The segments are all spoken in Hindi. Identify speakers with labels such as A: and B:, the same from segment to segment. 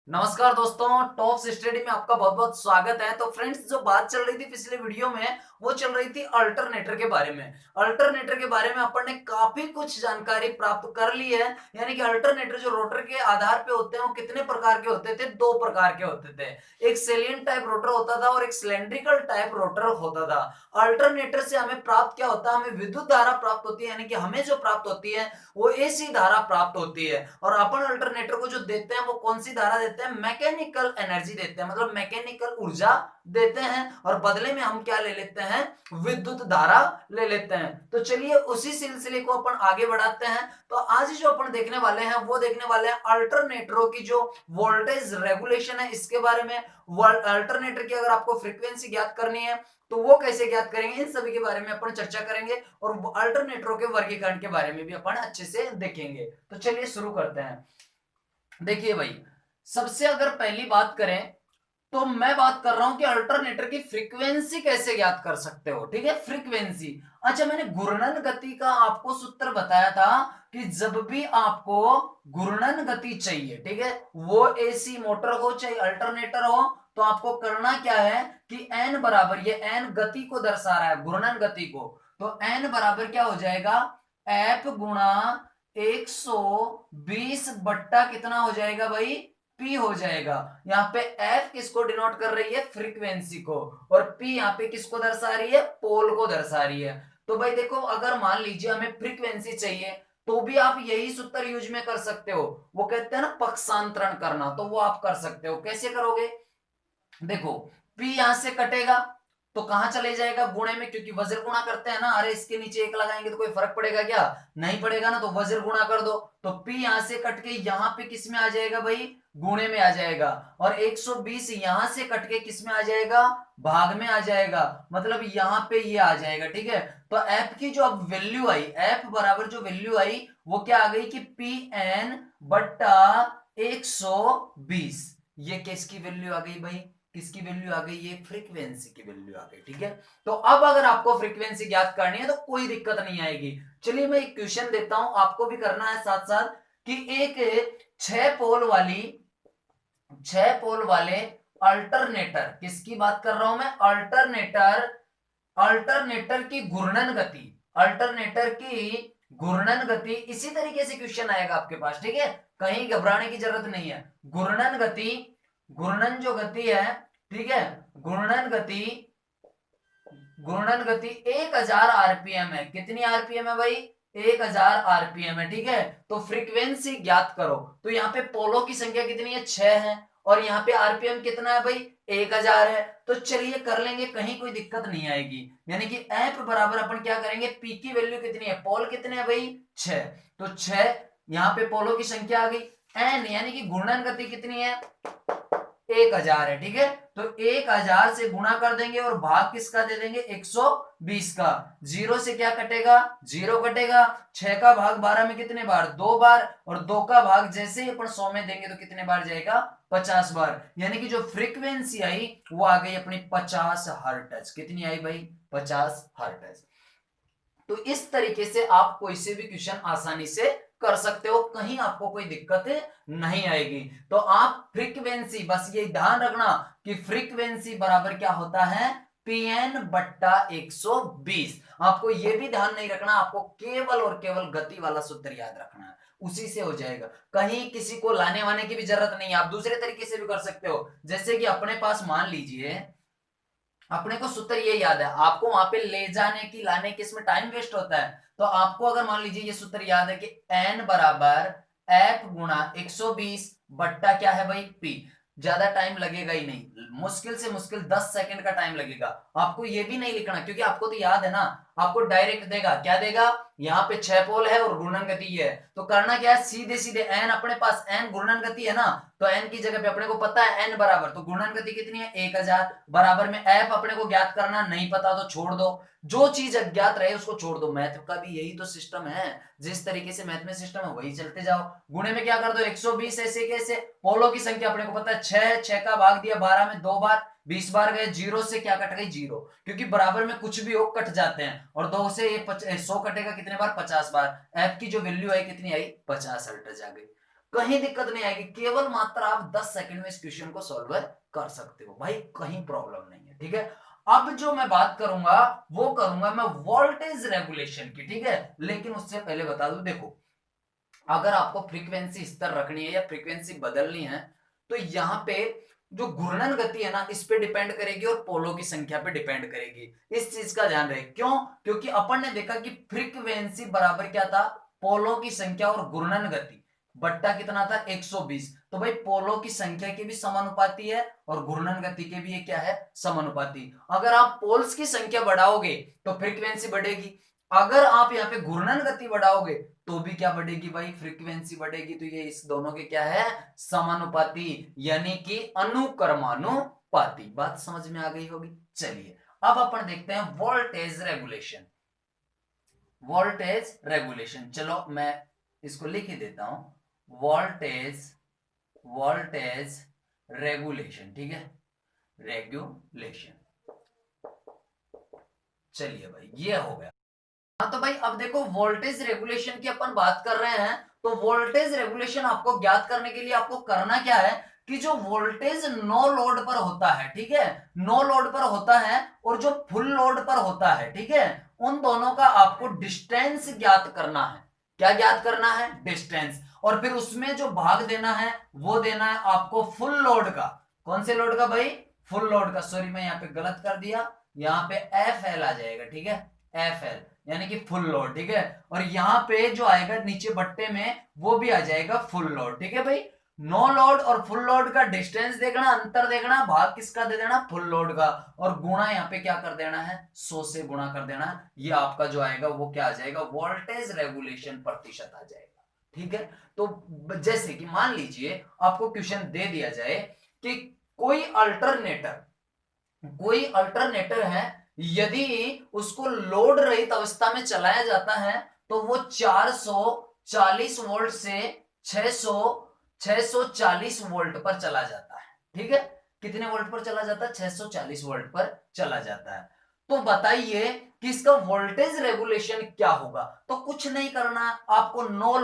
A: नमस्कार दोस्तों, टॉप्स स्टडी में आपका बहुत बहुत स्वागत है। तो फ्रेंड्स, जो बात चल रही थी पिछले वीडियो में वो चल रही थी अल्टरनेटर के बारे में। अल्टरनेटर के बारे में अपन ने काफी कुछ जानकारी प्राप्त कर ली है। यानी कि अल्टरनेटर जो रोटर के आधार पे होते हैं वो कितने प्रकार के होते थे? दो प्रकार के होते थे। एक सेलियन टाइप रोटर होता था और एक सिलेंड्रिकल टाइप रोटर होता था। अल्टरनेटर से हमें प्राप्त क्या होता है? हमें विद्युत धारा प्राप्त होती है, यानी कि हमें जो प्राप्त होती है वो एसी धारा प्राप्त होती है। और अपन अल्टरनेटर को जो देते हैं वो कौन सी धारा देते हैं? मैकेनिकल एनर्जी देते हैं, मतलब मैकेनिकल ऊर्जा देते हैं। और बदले में हम क्या ले लेते हैं? विद्युत धारा ले लेते हैं। तो चलिए उसी सिलसिले को अपन आगे बढ़ाते हैं। तो आज जो अपन देखने वाले हैं वो देखने वाले हैं अल्टरनेटरों की जो वोल्टेज रेगुलेशन है इसके बारे में। अल्टरनेटर की अगर आपको फ्रीक्वेंसी ज्ञात करनी है तो वो कैसे ज्ञात करेंगे, इन सभी के बारे में अपन चर्चा करेंगे। और अल्टरनेटरों के वर्गीकरण के बारे में भी अपन अच्छे से देखेंगे। तो चलिए शुरू करते हैं। देखिए भाई, सबसे अगर पहली बात करें तो मैं बात कर रहा हूं कि अल्टरनेटर की फ्रीक्वेंसी कैसे ज्ञात कर सकते हो। ठीक है, फ्रीक्वेंसी। अच्छा, मैंने घूर्णन गति का आपको सूत्र बताया था कि जब भी आपको घूर्णन गति चाहिए, ठीक है, वो एसी मोटर हो चाहे अल्टरनेटर हो, तो आपको करना क्या है कि एन बराबर, ये एन गति को दर्शा रहा है, घूर्णन गति को। तो एन बराबर क्या हो जाएगा? एफ गुणा 120 बट्टा कितना हो जाएगा भाई? पी हो जाएगा। यहाँ पे एफ किसको डिनोट कर रही है? फ्रीक्वेंसी को। और पी यहाँ पे किसको दर्शा रही है? पोल को दर्शा रही है। तो भाई देखो, अगर मान लीजिए हमें फ्रीक्वेंसी चाहिए तो भी आप यही सूत्र यूज में कर सकते हो। वो कहते हैं ना पक्षांतरण करना, तो वो आप कर सकते हो। कैसे करोगे? देखो, P यहां से कटेगा तो कहां चले जाएगा? गुणे में, क्योंकि वज्र गुणा करते हैं ना। अरे इसके नीचे एक लगाएंगे तो कोई फर्क पड़ेगा क्या? नहीं पड़ेगा ना, तो वज्र गुणा कर दो। तो P यहां से कट के यहां पे किस में आ जाएगा भाई? गुणे में आ जाएगा। और 120 यहां से कट के किस में आ जाएगा? भाग में आ जाएगा। मतलब यहां पे ये आ जाएगा। ठीक है, तो F की जो अब वैल्यू आई, F बराबर जो वैल्यू आई वो क्या आ गई कि Pn बट्टा 120। ये किसकी वैल्यू आ गई भाई? किसकी वैल्यू आ गई? ये फ्रीक्वेंसी की वैल्यू आ गई। ठीक है, तो अब अगर आपको फ्रीक्वेंसी ज्ञात करनी है तो कोई दिक्कत नहीं आएगी। चलिए मैं एक क्वेश्चन देता हूं, आपको भी करना है साथ साथ। कि एक 6 पोल वाले अल्टरनेटर, किसकी बात कर रहा हूं मैं? अल्टरनेटर। अल्टरनेटर की घूर्णन गति, अल्टरनेटर की घूर्णन गति, इसी तरीके से क्वेश्चन आएगा आपके पास। ठीक है, कहीं घबराने की जरूरत नहीं है। घूर्णन गति, घूर्णन जो गति है, ठीक है, घूर्णन गति, घूर्णन गति 1000 आरपीएम है। कितनी आरपीएम है भाई? 1000 आरपीएम है। ठीक है, तो फ्रीक्वेंसी ज्ञात करो। तो यहाँ पे पोलो की संख्या कितनी है? 6 है। और यहाँ पे आरपीएम कितना है भाई? 1000 है। तो चलिए कर लेंगे, कहीं कोई दिक्कत नहीं आएगी। यानी कि एफ बराबर अपन क्या करेंगे? पी की वैल्यू कितनी है? पोल कितने है भाई? 6। तो 6, यहाँ पे पोलो की संख्या आ गई। एन यानी कि घूर्णन गति कितनी है? 1000 है। ठीक है, तो 1000 से गुणा कर देंगे और भाग किसका दे देंगे? 120 का। जीरो से क्या कटेगा? जीरो कटेगा। 6 का भाग 12 में कितने बार? 2 बार। और 2 का भाग जैसे ही अपन 100 में देंगे तो कितने बार जाएगा? 50 बार। यानी कि जो फ्रीक्वेंसी आई वो आ गई अपनी 50 हर्ट्ज। कितनी आई भाई? 50 हर्ट्ज। तो इस तरीके से आप कोई से भी क्वेश्चन आसानी से कर सकते हो, कहीं आपको कोई दिक्कत नहीं आएगी। तो आप फ्रीक्वेंसी, बस ये ध्यान रखना कि फ्रीक्वेंसी बराबर क्या होता है? Pn बट्टा 120। आपको ये भी ध्यान नहीं रखना, आपको केवल और केवल गति वाला सूत्र याद रखना है, उसी से हो जाएगा। कहीं किसी को लाने वाने की भी जरूरत नहीं है। आप दूसरे तरीके से भी कर सकते हो। जैसे कि अपने पास मान लीजिए, अपने को सूत्र ये याद है, आपको वहां पे ले जाने की लाने की इसमें टाइम वेस्ट होता है। तो आपको अगर मान लीजिए ये सूत्र याद है कि एन बराबर एफ गुणा 120 बट्टा क्या है भाई? पी। ज्यादा टाइम लगेगा ही नहीं, मुश्किल से मुश्किल 10 सेकंड का टाइम लगेगा। आपको ये भी नहीं लिखना क्योंकि आपको तो याद है ना। आपको डायरेक्ट देगा, क्या देगा? यहाँ पे 6 पोल है और घूर्णन गति है। तो करना क्या है? सीधे सीधे एन, अपने पास एन घूर्णन गति है ना, तो एन की जगह पे अपने को पता है एन बराबर, तो घूर्णन गति कितनी है? 1000। बराबर में एफ अपने को ज्ञात करना, नहीं पता तो छोड़ दो। जो चीज अज्ञात रहे उसको छोड़ दो। मैथ का भी यही तो सिस्टम है, जिस तरीके से मैथ में सिस्टम है वही चलते जाओ। गुणे में क्या कर दो? 120। ऐसे कैसे? पोलो की संख्या अपने को पता है 6, 6 का भाग दिया 12 में 2 बार, 20 बार गए। जीरो से क्या कट गई? जीरो, क्योंकि बराबर में कुछ भी हो कट जाते हैं। और 2 से ये 100 कटेगा कितने बार? 50 बार। एफ की जो वैल्यू आई कितनी आई? 50 हर्ट्ज आ गई। कहीं दिक्कत नहीं आएगी, केवल मात्र आप 10 सेकंड में इस क्वेश्चन को सॉल्व कर सकते हो भाई, कहीं प्रॉब्लम नहीं है। ठीक है, अब जो मैं बात करूंगा वो करूंगा मैं वोल्टेज रेगुलेशन की। ठीक है, लेकिन उससे पहले बता दूं, देखो अगर आपको फ्रीक्वेंसी स्तर रखनी है या फ्रीक्वेंसी बदलनी है तो यहां पे जो घूर्णन गति है ना इस पे डिपेंड करेगी और पोलों की संख्या पे डिपेंड करेगी। इस चीज का ध्यान रहे, क्यों? क्योंकि अपन ने देखा कि फ्रीक्वेंसी बराबर क्या था, पोलों की संख्या और घूर्णन गति बट्टा कितना था 120। तो भाई पोलों की संख्या के भी समानुपाती है और घूर्णन गति के भी ये क्या है, समानुपाती। अगर आप पोल्स की संख्या बढ़ाओगे तो फ्रीक्वेंसी बढ़ेगी, अगर आप यहाँ पे घूर्णन गति बढ़ाओगे तो भी क्या बढ़ेगी भाई, फ्रीक्वेंसी बढ़ेगी। तो ये इस दोनों के क्या है, समानुपाती, यानी कि अनुक्रमानुपाती। बात समझ में आ गई होगी। चलिए अब अपन देखते हैं वोल्टेज रेगुलेशन। वोल्टेज रेगुलेशन, चलो मैं इसको लिख ही देता हूं, वोल्टेज रेगुलेशन। ठीक है, रेगुलेशन। चलिए भाई ये हो गया। हाँ तो भाई अब देखो वोल्टेज रेगुलेशन की अपन बात कर रहे हैं, तो वोल्टेज रेगुलेशन आपको ज्ञात करने के लिए आपको करना क्या है कि जो वोल्टेज नो लोड पर होता है, ठीक है, नो लोड पर होता है और जो फुल लोड पर होता है, ठीक है, उन दोनों का आपको डिस्टेंस ज्ञात करना है। क्या ज्ञात करना है, डिस्टेंस। और फिर उसमें जो भाग देना है वो देना है आपको फुल लोड का। कौन से लोड का भाई, फुल लोड का। सॉरी मैं यहाँ पे गलत कर दिया, यहाँ पे एफ एल आ जाएगा। ठीक है, एफ एल यानी कि फुल लोड। ठीक है, और यहां पे जो आएगा नीचे बट्टे में वो भी आ जाएगा फुल लोड। ठीक है भाई, नो लोड और फुल लोड का डिस्टेंस देखना, अंतर देखना, भाग किसका दे देना, फुल लोड का, और गुणा यहाँ पे क्या कर देना है, 100 से गुणा कर देना। ये आपका जो आएगा वो क्या आ जाएगा, वोल्टेज रेगुलेशन प्रतिशत आ जाएगा। ठीक है, तो जैसे कि मान लीजिए आपको क्वेश्चन दे दिया जाए कि कोई अल्टरनेटर है, यदि उसको लोड रहित अवस्था में चलाया जाता है तो वो 440 वोल्ट से 640 वोल्ट पर चला जाता है। ठीक है, कितने वोल्ट पर चला जाता है, 640 वोल्ट पर चला जाता है। तो बताइए कि इसका वोल्टेज रेगुलेशन क्या होगा। तो कुछ नहीं करना आपको, नो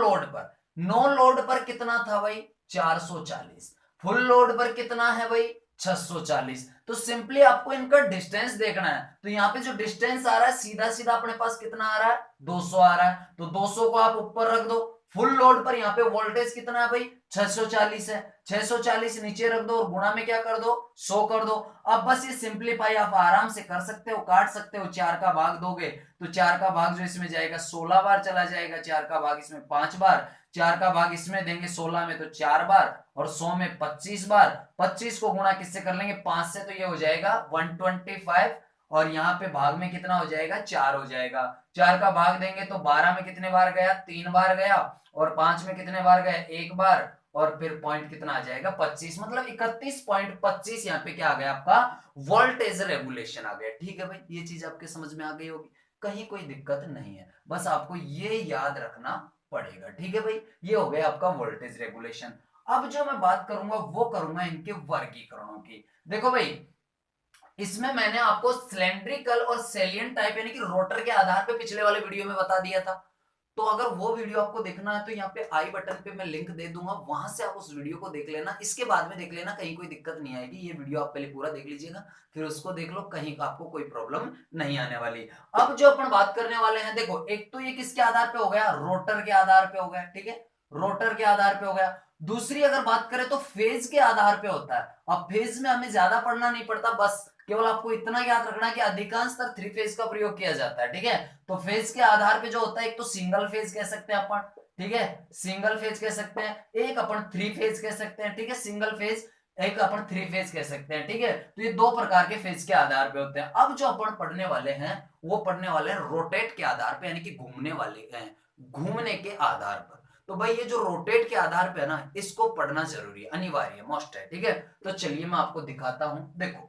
A: लोड पर कितना था भाई, 440, फुल लोड पर कितना है भाई, 640। तो सिंपली आपको इनका डिस्टेंस देखना है। तो यहाँ पे जो डिस्टेंस आ रहा है सीधा सीधा अपने पास कितना आ रहा है, 200 आ रहा है। तो 200 को आप ऊपर रख दो, फुल लोड पर यहाँ पे वोल्टेज कितना है भाई, 640 है, 640 नीचे रख दो और गुणा में क्या कर दो, 100 कर दो। अब बस ये सिंप्लीफाई आप आराम से कर सकते हो, काट सकते हो। 4 का भाग दोगे तो 4 का भाग जो इसमें जाएगा 16 बार चला जाएगा, 4 का भाग इसमें 5 बार, 4 का भाग इसमें देंगे 16 में तो 4 बार, और 100 में 25 बार। 25 को गुणा किससे कर लेंगे, 5 से, तो ये हो जाएगा 125, और यहाँ पे भाग में कितना हो जाएगा, 4 हो जाएगा। 4 का भाग देंगे तो 12 में कितने बार गया, 3 बार गया, और 5 में कितने बार गया, 1 बार, और फिर पॉइंट कितना आ जाएगा, 25, मतलब 31.25। यहाँ पे क्या आ गया आपका, वोल्टेज रेगुलेशन आ गया। ठीक है भाई, ये चीज आपके समझ में आ गई होगी, कहीं कोई दिक्कत नहीं है, बस आपको ये याद रखना पड़ेगा। ठीक है भाई, ये हो गया आपका वोल्टेज रेगुलेशन। अब जो मैं बात करूंगा वो करूंगा इनके वर्गीकरणों की। देखो भाई, इसमें मैंने आपको सिलेंड्रिकल और सेलियंट टाइप यानी कि रोटर के आधार पे पिछले वाले वीडियो में बता दिया था। तो अगर वो वीडियो आपको देखना है तो यहाँ पे आई बटन पे मैं लिंक दे दूंगा, वहां से आप उस वीडियो को देख लेना, इसके बाद में देख लेना, कहीं कोई दिक्कत नहीं आएगी। ये वीडियो आप पहले पूरा देख लीजिएगा, फिर उसको देख लो, कहीं आपको कोई प्रॉब्लम नहीं आने वाली। अब जो अपन बात करने वाले हैं, देखो एक तो ये किसके आधार पे हो गया, रोटर के आधार पे हो गया। ठीक है, रोटर के आधार पे हो गया। दूसरी अगर बात करें तो फेज के आधार पे होता है। अब फेज में हमें ज्यादा पढ़ना नहीं पड़ता, बस केवल आपको इतना याद रखना है कि अधिकांशतः 3 फेज का प्रयोग किया जाता है। ठीक है, तो फेज के आधार पे जो होता है, एक तो सिंगल फेज कह सकते हैं अपन, ठीक है, सिंगल फेज कह सकते हैं, एक अपन 3 फेज कह सकते हैं। ठीक है, सिंगल फेज, एक अपन 3 फेज कह सकते हैं। ठीक है, तो ये 2 प्रकार के फेज के आधार पे होते हैं। अब जो अपन पढ़ने वाले हैं वो पढ़ने वाले हैं रोटेट के आधार पे, यानी कि घूमने वाले हैं, घूमने के आधार पर। तो भाई ये जो रोटेट के आधार पे है ना, इसको पढ़ना जरूरी है, अनिवार्य, मस्ट है। ठीक है, तो चलिए मैं आपको दिखाता हूं। देखो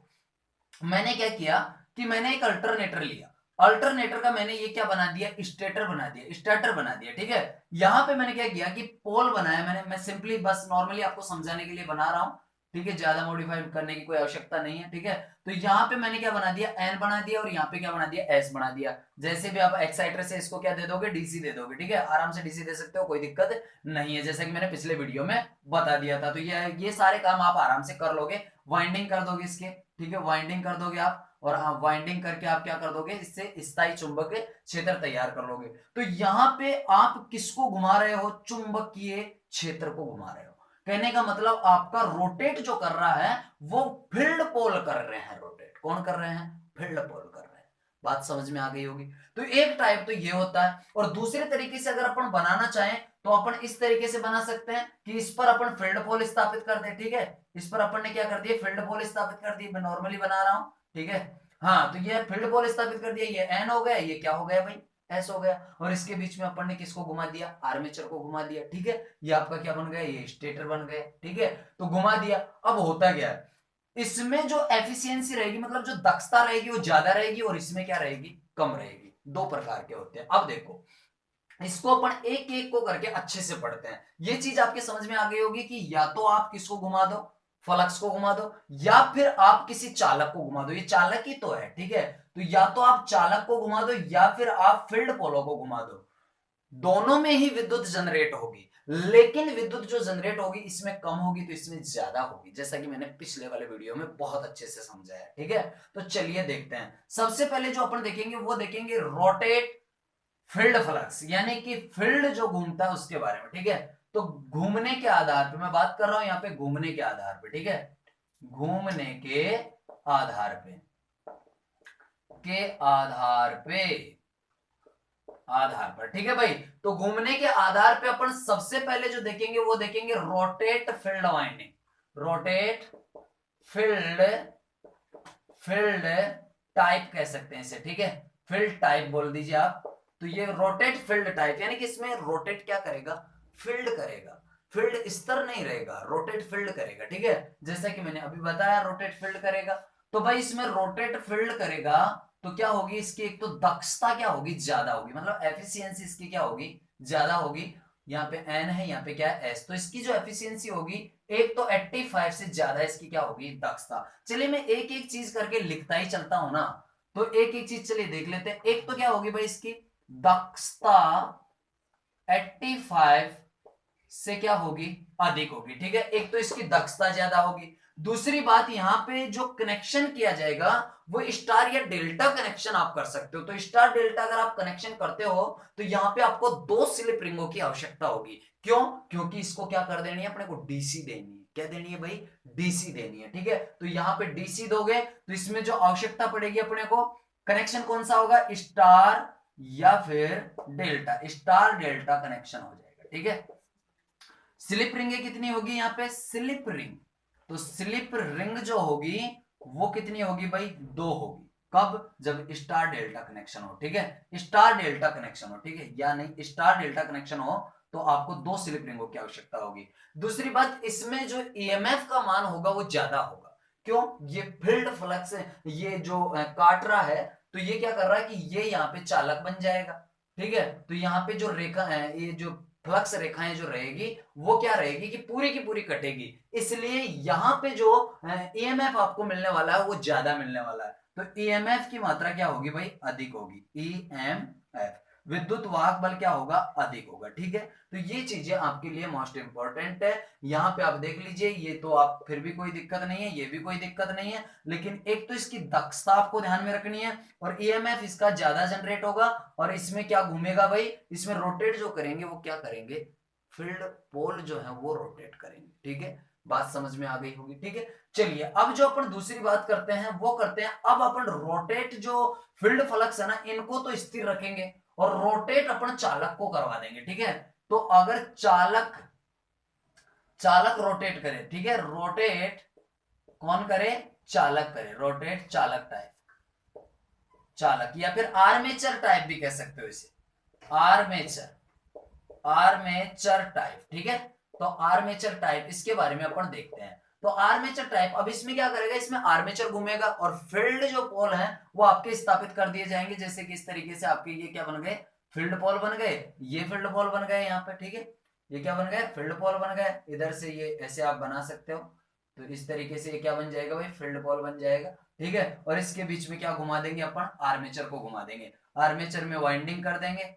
A: मैंने क्या किया कि मैंने एक अल्टरनेटर लिया, अल्टरनेटर का मैंने ये क्या बना दिया, स्टेटर बना दिया, स्टार्टर बना दिया। ठीक है, यहां पे मैंने क्या किया कि पोल बनाया मैंने, मैं सिंपली बस नॉर्मली आपको समझाने के लिए बना रहा हूं। ठीक है, ज्यादा मॉडिफाई करने की कोई आवश्यकता नहीं है। ठीक है, तो यहाँ पे मैंने क्या बना दिया, एन बना दिया, और यहाँ पे क्या बना दिया, एस बना दिया। जैसे भी आप एक्साइटर से इसको क्या दे दोगे, डीसी दे दोगे। ठीक है, आराम से डीसी दे सकते हो, कोई दिक्कत नहीं है, जैसा कि मैंने पिछले वीडियो में बता दिया था। तो ये सारे काम आप आराम से कर लोगे, वाइंडिंग कर दोगे इसके। ठीक है, वाइंडिंग कर दोगे आप, और वाइंडिंग करके आप क्या कर दोगे, इससे स्थायी चुंबक क्षेत्र तैयार कर लोगे। तो यहाँ पे आप किसको घुमा रहे हो, चुंबकीय क्षेत्र को घुमा रहे हो। कहने का मतलब आपका रोटेट जो कर रहा है वो फील्ड पोल कर रहे हैं, रोटेट कौन कर रहे हैं, फील्ड पोल कर रहे हैं। बात समझ में आ गई होगी। तो एक टाइप तो ये होता है, और दूसरे तरीके से अगर अपन बनाना चाहें तो अपन इस तरीके से बना सकते हैं कि इस पर अपन फील्ड पोल स्थापित कर दे। ठीक है, इस पर अपन ने क्या कर दिया, फील्ड पोल स्थापित कर दिया। मैं नॉर्मली बना रहा हूं, ठीक है। हाँ, तो ये फील्ड पोल स्थापित कर दिया, ये एन हो गया, ये क्या हो गया भाई, एस हो गया। और इसके बीच में अपन ने किसको घुमा दिया, आर्मेचर को घुमा दिया। ठीक है, ये आपका क्या बन गया, ये स्टेटर बन गया। ठीक है, तो घुमा दिया। अब होता क्या है, इसमें जो एफिशिएंसी रहेगी, मतलब जो दक्षता रहेगी वो ज्यादा रहेगी, और इसमें क्या रहेगी, कम रहेगी। दो प्रकार के होते हैं। अब देखो, इसको अपन एक एक को करके अच्छे से पढ़ते हैं। ये चीज आपके समझ में आ गई होगी कि या तो आप किसको घुमा दो, फ्लक्स को घुमा दो, या फिर आप किसी चालक को घुमा दो। ये चालक ही तो है, ठीक है। तो या तो आप चालक को घुमा दो, या फिर आप फील्ड पोलो को घुमा दो। दोनों में ही विद्युत जनरेट होगी, लेकिन विद्युत जो जनरेट होगी इसमें कम होगी, तो इसमें ज्यादा होगी, जैसा कि मैंने पिछले वाले वीडियो में बहुत अच्छे से समझाया। ठीक है, तो चलिए देखते हैं। सबसे पहले जो अपन देखेंगे वो देखेंगे रोटेट फील्ड फ्लक्स, यानी कि फील्ड जो घूमता है उसके बारे में। ठीक है, तो घूमने के आधार पे मैं बात कर रहा हूं, यहां पे घूमने के आधार पे। ठीक है, घूमने के आधार पे, आधार पे, आधार पर। ठीक है भाई, तो घूमने के आधार पे अपन सबसे पहले जो देखेंगे वो देखेंगे rotate field winding. Rotate field, field type कह सकते हैं इसे। ठीक है, फील्ड टाइप बोल दीजिए आप। तो ये रोटेट फील्ड टाइप, यानी कि इसमें रोटेट क्या करेगा, फील्ड करेगा। फील्ड स्तर नहीं रहेगा, रोटेट फील्ड करेगा। ठीक है, जैसा कि मैंने अभी बताया, रोटेट फील्ड करेगा। तो भाई इसमें रोटेट फील्ड करेगा तो क्या होगी, इसकी एक तो दक्षता क्या होगी, ज्यादा होगी, मतलब एफिशिएंसी इसकी क्या होगी, ज्यादा होगी। यहाँ पे एन है, यहाँ पे क्या है, एस। तो इसकी जो एफिशिएंसी होगी, एक तो 85 से ज्यादा इसकी क्या होगी, दक्षता। चलिए मैं एक एक चीज करके लिखता ही चलता हूं ना, तो एक एक चीज चलिए देख लेते हैं। एक तो क्या होगी भाई इसकी दक्षता 85 से क्या होगी, अधिक होगी। ठीक है, एक तो इसकी दक्षता ज्यादा होगी। दूसरी बात, यहां पे जो कनेक्शन किया जाएगा वो स्टार या डेल्टा कनेक्शन आप कर सकते हो। तो स्टार डेल्टा अगर आप कनेक्शन करते हो तो यहां पे आपको 2 स्लिप रिंगों की आवश्यकता होगी। क्यों, क्योंकि इसको क्या कर देनी है, अपने को डीसी देनी है। क्या देनी है भाई, डीसी देनी है। ठीक है, तो यहां पे डीसी दोगे तो इसमें जो आवश्यकता पड़ेगी अपने को, कनेक्शन कौन सा होगा, स्टार या फिर डेल्टा, स्टार डेल्टा कनेक्शन हो जाएगा। ठीक है, स्लिप रिंग कितनी होगी यहाँ पे, स्लिप रिंग, तो स्लिप रिंग जो होगी वो कितनी होगी भाई, 2 होगी। कब, जब स्टार डेल्टा कनेक्शन हो। ठीक है, स्टार डेल्टा कनेक्शन हो। ठीक है, या नहीं, स्टार डेल्टा कनेक्शन हो तो आपको 2 स्लिप रिंगों की आवश्यकता होगी। दूसरी बात, इसमें जो ईएमएफ का मान होगा वो ज्यादा होगा। क्यों, ये फील्ड फ्लक्स ये जो काट रहा है, तो ये क्या कर रहा है कि ये यहाँ पे चालक बन जाएगा। ठीक है, तो यहाँ पे जो रेखा है, ये जो फ्लक्स रेखाएं जो रहेगी वो क्या रहेगी कि पूरी की पूरी कटेगी। इसलिए यहां पे जो ईएमएफ आपको मिलने वाला है वो ज्यादा मिलने वाला है। तो ईएमएफ की मात्रा क्या होगी भाई, अधिक होगी। ईएमएफ, विद्युत वाहक बल क्या होगा, अधिक होगा। ठीक है, तो ये चीजें आपके लिए मोस्ट इंपॉर्टेंट है। यहां पे आप देख लीजिए, ये तो आप फिर भी कोई दिक्कत नहीं है, ये भी कोई दिक्कत नहीं है, लेकिन एक तो इसकी दक्षता आपको ध्यान में रखनी है, और ईएमएफ इसका ज्यादा जनरेट होगा। और इसमें क्या घूमेगा भाई, इसमें रोटेट जो करेंगे वो क्या करेंगे, फील्ड पोल जो है वो रोटेट करेंगे। ठीक है, बात समझ में आ गई होगी। ठीक है, चलिए अब जो अपन दूसरी बात करते हैं वो करते हैं। अब अपन रोटेट जो फील्ड फ्लक्स है ना, इनको तो स्थिर रखेंगे, और रोटेट अपन चालक को करवा देंगे। ठीक है, तो अगर चालक, चालक रोटेट करे, ठीक है, रोटेट कौन करे, चालक करे, रोटेट चालक टाइप, चालक, या फिर आर्मेचर टाइप भी कह सकते हो इसे, आर्मेचर, आर्मेचर टाइप। ठीक है, तो आर्मेचर टाइप, इसके बारे में अपन देखते हैं। तो आर्मेचर टाइप, अब इसमें क्या करेगा, इसमें आर्मेचर घूमेगा, और फील्ड जो पोल है वो आपके स्थापित कर दिए जाएंगे, जैसे कि इस तरीके से आपके ये क्या बन गए, फील्ड पोल बन गए, ये फील्ड पोल बन गए यहाँ पे। ठीक है, ये क्या बन गए, फील्ड पोल बन गए। इधर से ये ऐसे आप बना सकते हो, तो इस तरीके से ये क्या बन जाएगा भाई, फील्ड पोल बन जाएगा, ठीक है। और इसके बीच में क्या घुमा देंगे अपन, आर्मेचर को घुमा देंगे, आर्मेचर में वाइंडिंग कर देंगे,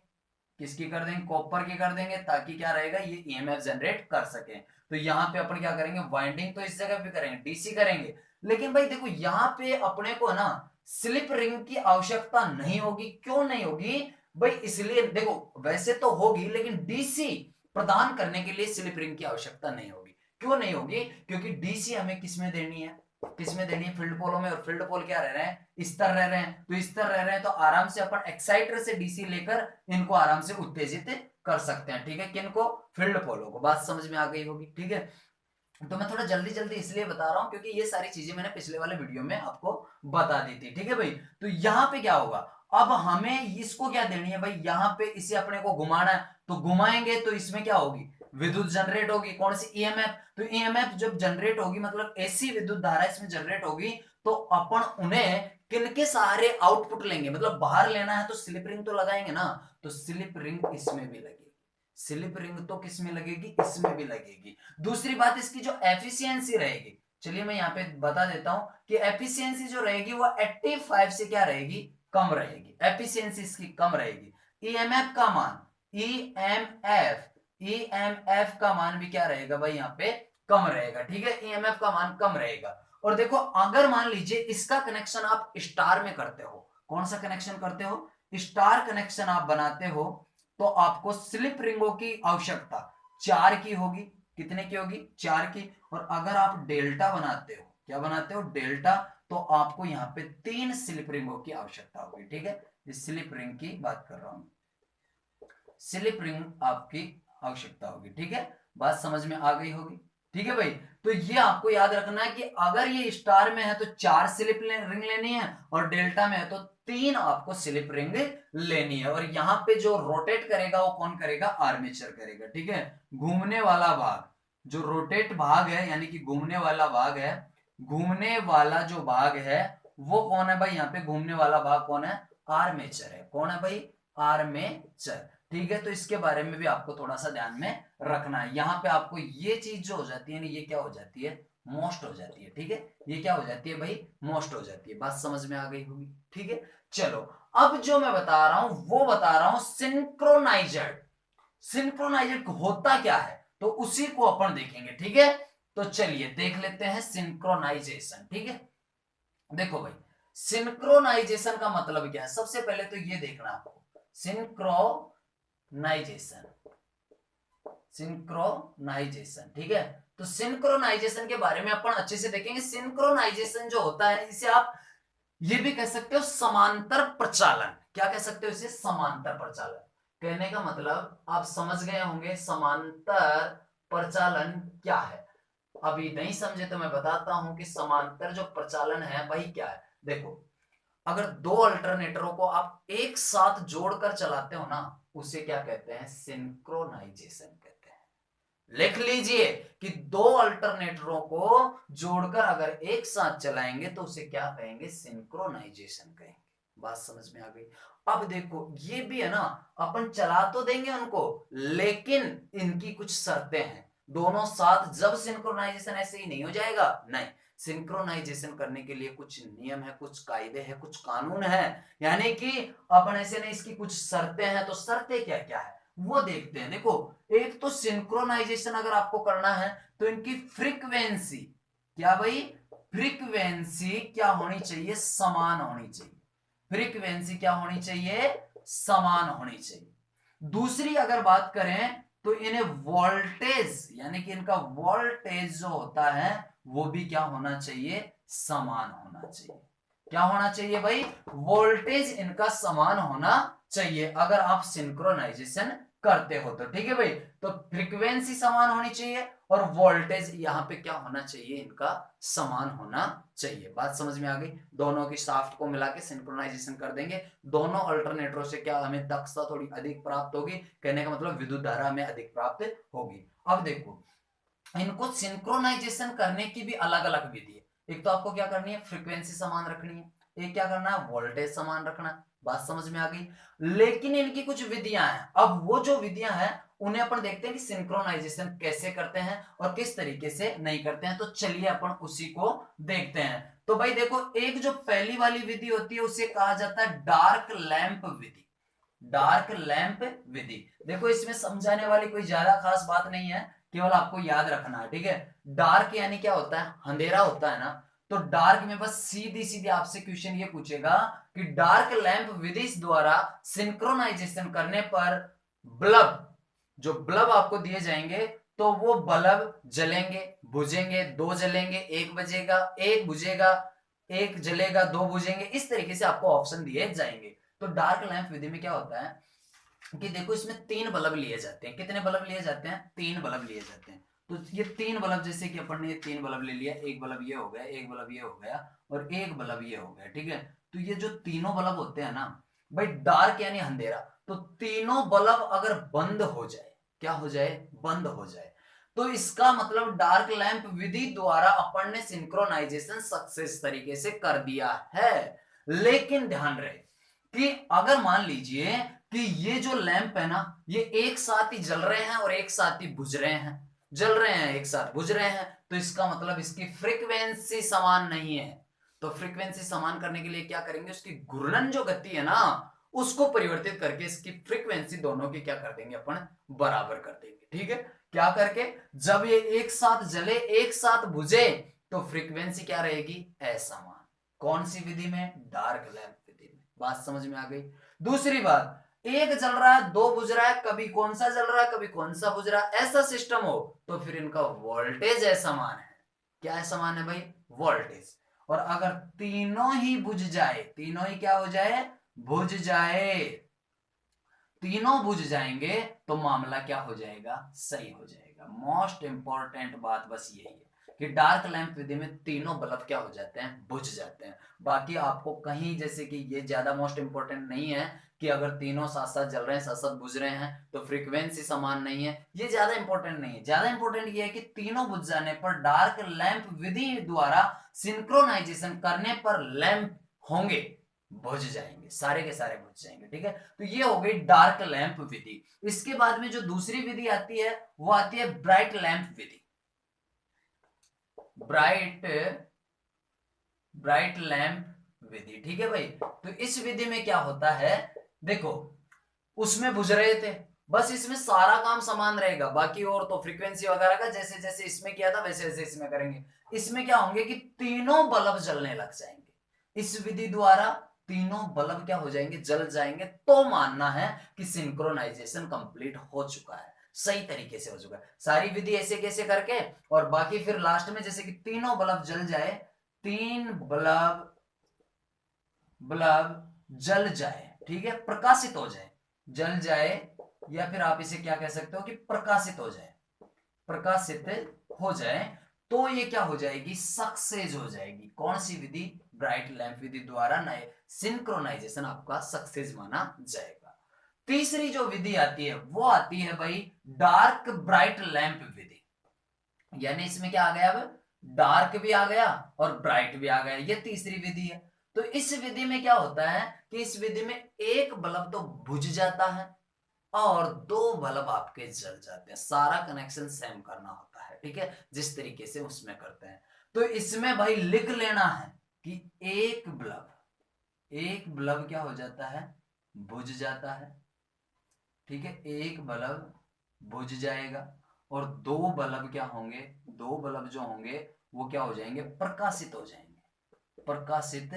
A: किसकी कर देंगे, कॉपर की कर देंगे, ताकि क्या रहेगा, ये ईएमएफ जनरेट कर सके। तो यहाँ पे अपन क्या करेंगे, वाइंडिंग तो इस जगह पे करेंगे, डीसी करेंगे, लेकिन भाई देखो यहाँ पे अपने को ना स्लिप रिंग की आवश्यकता नहीं होगी। क्यों नहीं होगी भाई, इसलिए देखो वैसे तो होगी, लेकिन डीसी प्रदान करने के लिए स्लिप रिंग की आवश्यकता नहीं होगी। क्यों नहीं होगी, क्योंकि डीसी हमें किसमें देनी है, किसमें देनी है, फील्ड पोलों में, और फील्ड पोल क्या रह रहे हैं, स्तर रह रहे हैं, तो स्तर रह रहे हैं तो आराम से अपन एक्साइटर से डीसी लेकर इनको आराम से उत्तेजित कर सकते हैं, ठीक है, किनको, फील्ड पोलों को। बात समझ में आ गई होगी, ठीक है। तो मैं थोड़ा जल्दी जल्दी इसलिए बता रहा हूं क्योंकि ये सारी चीजें मैंने पिछले वाले वीडियो में आपको बता दी थी, ठीक है भाई। तो यहाँ पे क्या होगा, अब हमें इसको क्या देनी है भाई, यहाँ पे इसे अपने को घुमाना है, तो घुमाएंगे तो इसमें क्या होगी, विद्युत जनरेट होगी, कौन सी, ईएमएफ। तो ईएमएफ जब जनरेट होगी मतलब ऐसी विद्युत धारा इसमें जनरेट होगी, तो अपन उन्हें किनके सहारे आउटपुट लेंगे, मतलब बाहर लेना है तो स्लिप रिंग तो लगाएंगे ना, तो स्लिप रिंग इसमें भी लगेगी, स्लिप रिंग तो किसमें लगेगी, इसमें भी लगेगी। दूसरी बात, इसकी जो एफिशिएंसी रहेगी, चलिए मैं यहाँ पे बता देता हूं कि एफिशिएंसी जो रहेगी वो 85 से क्या रहेगी, कम रहेगी, एफिशिएंसी इसकी कम रहेगी। ईएमएफ का मान, ईएमएफ का मान भी क्या रहेगा भाई, यहाँ पे कम रहेगा, ठीक है, ईएमएफ का मान कम रहेगा। और देखो अगर मान लीजिए इसका कनेक्शन आप स्टार में करते हो, कौन सा कनेक्शन करते हो, स्टार कनेक्शन आप बनाते हो, तो आपको स्लिप रिंगों की आवश्यकता 4 की होगी, कितने की होगी, 4 की। और अगर आप डेल्टा बनाते हो, क्या बनाते हो, डेल्टा, तो आपको यहाँ पे 3 स्लिप रिंगों की आवश्यकता होगी, ठीक है, इस स्लिप रिंग की बात कर रहा हूं, स्लिप रिंग आपकी आवश्यकता होगी, ठीक है, बात समझ में आ गई होगी, ठीक है भाई। तो ये आपको याद रखना है कि अगर ये स्टार में है तो 4 स्लिप रिंग लेनी है, और डेल्टा में है तो 3 आपको स्लिप रिंग लेनी है। और यहाँ पे जो रोटेट करेगा वो कौन करेगा, आर्मेचर करेगा, ठीक है। घूमने वाला भाग, जो रोटेट भाग है यानी कि घूमने वाला भाग है, घूमने वाला जो भाग है वो कौन है भाई, यहाँ पे घूमने वाला भाग कौन है, आर्मेचर है, कौन है भाई, आर्मेचर, ठीक है। तो इसके बारे में भी आपको थोड़ा सा ध्यान में रखना है। यहाँ पे आपको ये चीज जो हो जाती है ना, ये क्या हो जाती है, मोस्ट हो जाती है, ठीक है, ये क्या हो जाती है भाई, मोस्ट हो जाती है। बात समझ में आ गई होगी, ठीक है। चलो अब जो मैं बता रहा हूं वो बता रहा हूं सिंक्रोनाइजर। सिंक्रोनाइजर होता क्या है तो उसी को अपन देखेंगे, ठीक है। तो चलिए देख लेते हैं सिंक्रोनाइजेशन, ठीक है। देखो भाई सिंक्रोनाइजेशन का मतलब क्या है, सबसे पहले तो ये देखना आपको, सिंक्रोनाइजेशन, सिंक्रोनाइजेशन, ठीक है। तो सिंक्रोनाइजेशन के बारे में अपन अच्छे से देखेंगे। सिंक्रोनाइजेशन जो होता है इसे आप ये भी कह सकते हो समांतर प्रचालन, क्या कह सकते हो इसे, समांतर प्रचालन। कहने का मतलब आप समझ गए होंगे समांतर प्रचालन क्या है। अभी नहीं समझे तो मैं बताता हूं कि समांतर जो प्रचालन है वही क्या है। देखो अगर दो अल्टरनेटरों को आप एक साथ जोड़कर चलाते हो ना, उसे क्या कहते हैं, सिंक्रोनाइजेशन कहते हैं। लिख लीजिए कि दो अल्टरनेटरों को जोड़कर अगर एक साथ चलाएंगे तो उसे क्या कहेंगे, सिंक्रोनाइजेशन कहेंगे। बात समझ में आ गई। अब देखो ये भी है ना, अपन चला तो देंगे उनको, लेकिन इनकी कुछ शर्तें हैं। दोनों साथ जब सिंक्रोनाइजेशन ऐसे ही नहीं हो जाएगा, नहीं, सिंक्रोनाइजेशन करने के लिए कुछ नियम है, कुछ कायदे हैं, कुछ कानून है, यानी कि अपन ऐसे नहीं, इसकी कुछ शर्तें हैं। तो शर्तें क्या क्या है वो देखते हैं। देखो एक तो सिंक्रोनाइजेशन अगर आपको करना है तो इनकी फ्रीक्वेंसी, क्या भाई, फ्रीक्वेंसी क्या होनी चाहिए, समान होनी चाहिए। फ्रीक्वेंसी क्या होनी चाहिए, समान होनी चाहिए। दूसरी अगर बात करें तो इन्हें वोल्टेज, यानी कि इनका वोल्टेज जो होता है वो भी क्या होना चाहिए, समान होना चाहिए। क्या होना चाहिए भाई, वोल्टेज इनका समान होना चाहिए अगर आप सिंक्रोनाइजेशन करते हो तो, ठीक है भाई। तो फ्रीक्वेंसी समान होनी चाहिए और वोल्टेज यहां पे क्या होना चाहिए, इनका समान होना चाहिए। बात समझ में आ गई। दोनों की शाफ्ट को मिला के सिंक्रोनाइजेशन कर देंगे, दोनों अल्टरनेटरों से क्या हमें दक्षता थोड़ी अधिक प्राप्त होगी, कहने का मतलब विद्युत धारा हमें अधिक प्राप्त होगी। अब देखो इनको सिंक्रोनाइजेशन करने की भी अलग अलग विधि है। एक तो आपको क्या करनी है, फ्रीक्वेंसी समान रखनी है, एक क्या करना है, वोल्टेज समान रखना है। बात समझ में आ गई। लेकिन इनकी कुछ विधियां हैं। अब वो जो विधियां हैं उन्हें अपन देखते हैं कि सिंक्रोनाइजेशन कैसे करते हैं और किस तरीके से नहीं करते हैं। तो चलिए अपन उसी को देखते हैं। तो भाई देखो, एक जो पहली वाली विधि होती है उसे कहा जाता है डार्क लैंप विधि। डार्क लैंप विधि, देखो इसमें समझाने वाली कोई ज्यादा खास बात नहीं है, केवल आपको याद रखना है, ठीक है। डार्क यानी क्या होता है, अंधेरा होता है ना। तो डार्क में बस सीधी सीधी आपसे क्वेश्चन ये पूछेगा कि डार्क लैंप विधि द्वारा सिंक्रोनाइजेशन करने पर बल्ब, जो बल्ब आपको दिए जाएंगे तो वो बल्ब जलेंगे, बुझेंगे, दो जलेंगे, एक बजेगा, एक बुझेगा, एक जलेगा, दो बुझेंगे, इस तरीके से आपको ऑप्शन दिए जाएंगे। तो डार्क लैंप विधि में क्या होता है कि देखो इसमें 3 बल्ब लिए जाते हैं। कितने बल्ब लिए जाते हैं, 3 बल्ब लिए जाते हैं। तो ये 3 बल्ब, जैसे कि अपन ने ये 3 बल्ब ले लिया, एक बल्ब ये हो गया, एक बल्ब ये हो गया और एक बल्ब ये हो गया, ठीक है। तो ये जो तीनों बल्ब होते हैं ना भाई, डार्क यानी अंधेरा, तो तीनों बल्ब अगर बंद हो जाए, क्या हो जाए, बंद हो जाए, तो इसका मतलब डार्क लैंप विधि द्वारा अपन ने सिंक्रोनाइजेशन सक्सेस तरीके से कर दिया है। लेकिन ध्यान रहे कि अगर मान लीजिए कि ये जो लैंप है ना, ये एक साथ ही जल रहे हैं और एक साथ ही बुझ रहे हैं, जल रहे हैं एक साथ बुझ रहे हैं, तो इसका मतलब इसकी फ्रीक्वेंसी समान नहीं है। तो फ्रीक्वेंसी समान करने के लिए क्या करेंगे, उसकी घूर्णन जो गति है ना, उसको परिवर्तित करके इसकी फ्रीक्वेंसी दोनों की क्या कर देंगे, अपन बराबर कर देंगे, ठीक है। क्या करके, जब ये एक साथ जले एक साथ बुझे तो फ्रीक्वेंसी क्या रहेगी, असमान। कौन सी विधि में, डार्क लैंप विधि में। बात समझ में आ गई। दूसरी बात, एक जल रहा है, दो बुझ रहा है, कभी कौन सा जल रहा है कभी कौन सा बुझ रहा है, ऐसा सिस्टम हो तो फिर इनका वोल्टेज असमान है। क्या असमान है भाई, वोल्टेज। और अगर तीनों ही बुझ जाए, तीनों ही क्या हो जाए, बुझ जाए, तीनों बुझ जाएंगे तो मामला क्या हो जाएगा, सही हो जाएगा। मोस्ट इंपॉर्टेंट बात बस यही है कि डार्क लैंप विधि में तीनों बल्ब क्या हो जाते हैं, बुझ जाते हैं। बाकी आपको कहीं, जैसे कि ये ज्यादा मोस्ट इंपॉर्टेंट नहीं है कि अगर तीनों साथ साथ जल रहे हैं, साथ साथ बुझ रहे हैं तो फ्रीक्वेंसी समान नहीं है, ये ज्यादा इंपॉर्टेंट नहीं है। ज्यादा इंपॉर्टेंट ये है कि तीनों बुझ जाने पर डार्क लैंप विधि द्वारा सिंक्रोनाइजेशन करने पर लैंप होंगे, बुझ जाएंगे, सारे के सारे बुझ जाएंगे, ठीक है। तो ये हो गई डार्क लैंप विधि। इसके बाद में जो दूसरी विधि आती है वो आती है ब्राइट लैंप विधि। ब्राइट लैंप विधि, ठीक है भाई। तो इस विधि में क्या होता है, देखो उसमें बुझ रहे थे, बस इसमें सारा काम समान रहेगा, बाकी और तो फ्रीक्वेंसी वगैरह का जैसे जैसे इसमें किया था वैसे वैसे इसमें करेंगे। इसमें क्या होंगे कि तीनों बल्ब जलने लग जाएंगे। इस विधि द्वारा तीनों बल्ब क्या हो जाएंगे, जल जाएंगे, तो मानना है कि सिंक्रोनाइजेशन कंप्लीट हो चुका है, सही तरीके से हो चुका है। सारी विधि ऐसे कैसे करके, और बाकी फिर लास्ट में जैसे कि तीनों बल्ब जल जाए, तीन बल्ब बल्ब जल जाए, ठीक है, प्रकाशित हो जाए, जल जाए, या फिर आप इसे क्या कह सकते हो कि प्रकाशित हो जाए, प्रकाशित हो जाए, तो ये क्या हो जाएगी, सक्सेस हो जाएगी। कौन सी विधि, ब्राइट लैंप विधि द्वारा नए सिंक्रोनाइजेशन आपका सक्सेस माना जाएगा। तीसरी जो विधि आती है वो आती है भाई डार्क ब्राइट लैंप विधि। यानी इसमें क्या आ गया, अब डार्क भी आ गया और ब्राइट भी आ गया, ये तीसरी विधि है। तो इस विधि में क्या होता है कि इस विधि में एक बल्ब तो बुझ जाता है और दो बल्ब आपके जल जाते हैं। सारा कनेक्शन सेम करना होता है, ठीक है, जिस तरीके से उसमें करते हैं। तो इसमें भाई लिख लेना है कि एक बल्ब क्या हो जाता है, बुझ जाता है, ठीक है, एक बल्ब बुझ जाएगा और दो बल्ब क्या होंगे, दो बल्ब जो होंगे वो क्या हो जाएंगे, प्रकाशित हो जाएंगे, प्रकाशित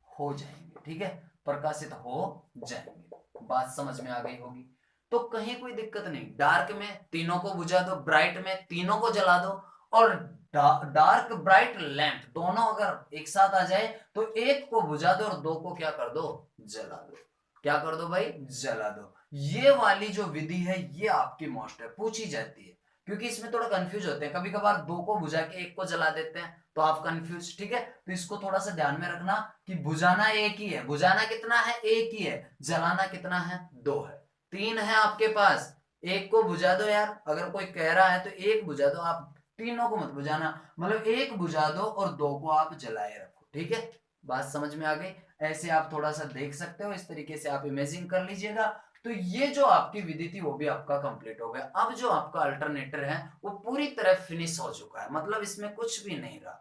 A: हो जाएंगे, ठीक है, प्रकाशित हो जाएंगे। बात समझ में आ गई होगी। तो कहीं कोई दिक्कत नहीं, डार्क में तीनों को बुझा दो, ब्राइट में तीनों को जला दो, और डार्क ब्राइट लैंप दोनों अगर एक साथ आ जाए तो एक को बुझा दो और दो को क्या कर दो, जला दो। क्या कर दो भाई, जला दो। ये वाली जो विधि है ये आपकी मोस्ट है, पूछी जाती है, क्योंकि इसमें थोड़ा कंफ्यूज होते हैं, कभी कभार दो को बुझा के एक को जला देते हैं तो आप कंफ्यूज, ठीक है। तो इसको थोड़ा सा ध्यान में रखना कि बुझाना एक ही है, बुझाना कितना है, एक ही है, जलाना कितना है, दो है, तीन है आपके पास। एक को बुझा दो यार, अगर कोई कह रहा है तो एक बुझा दो, आप तीनों को मत बुझाना, मतलब एक बुझा दो और दो को आप जलाए रखो, ठीक है। बात समझ में आ गई। ऐसे आप थोड़ा सा देख सकते हो, इस तरीके से आप इमेजिन कर लीजिएगा। तो ये जो आपकी विधि थी वो भी आपका कंप्लीट हो गया। अब जो आपका अल्टरनेटर है वो पूरी तरह फिनिश हो चुका है, मतलब इसमें कुछ भी नहीं रहा।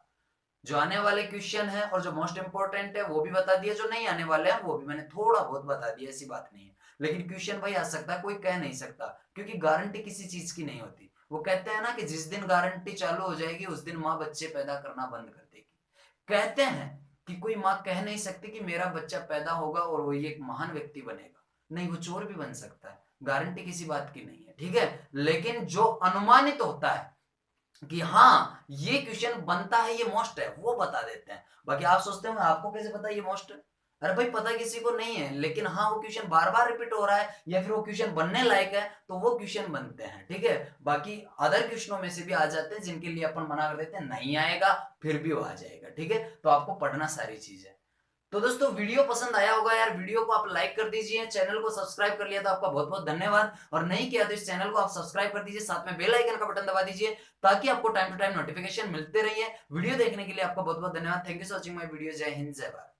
A: जो आने वाले क्वेश्चन है और जो मोस्ट इंपोर्टेंट है वो भी बता दिया, जो नहीं आने वाले हैं वो भी मैंने थोड़ा बहुत बता दिया, ऐसी बात नहीं है। लेकिन क्वेश्चन भाई आ सकता है, कोई कह नहीं सकता, क्योंकि गारंटी किसी चीज की नहीं होती। वो कहते हैं ना कि जिस दिन गारंटी चालू हो जाएगी उस दिन माँ बच्चे पैदा करना बंद कर देगी। कहते हैं कि कोई माँ कह नहीं सकती कि मेरा बच्चा पैदा होगा और वो एक महान व्यक्ति बनेगा, नहीं, वो चोर भी बन सकता है, गारंटी किसी बात की नहीं है, ठीक है। लेकिन जो अनुमानित होता है कि हाँ ये क्वेश्चन बनता है, ये मोस्ट है, वो बता देते हैं। बाकी आप सोचते हो आपको कैसे पता ये मोस्ट है? अरे भाई पता किसी को नहीं है, लेकिन हाँ वो क्वेश्चन बार बार रिपीट हो रहा है या फिर वो क्वेश्चन बनने लायक है तो वो क्वेश्चन बनते हैं, ठीक है। बाकी अदर क्वेश्चनों में से भी आ जाते हैं जिनके लिए अपन मना कर देते हैं नहीं आएगा, फिर भी वो आ जाएगा, ठीक है। तो आपको पढ़ना सारी चीज है। तो दोस्तों वीडियो पसंद आया होगा यार, वीडियो को आप लाइक कर दीजिए, चैनल को सब्सक्राइब कर लिया तो आपका बहुत बहुत धन्यवाद, और नहीं किया तो इस चैनल को आप सब्सक्राइब कर दीजिए, साथ में बेल आइकन का बटन दबा दीजिए ताकि आपको टाइम टू टाइम नोटिफिकेशन मिलते रहिए। वीडियो देखने के लिए आपका बहुत बहुत धन्यवाद। Thank you for watching my video. जय हिंद, जय भारत।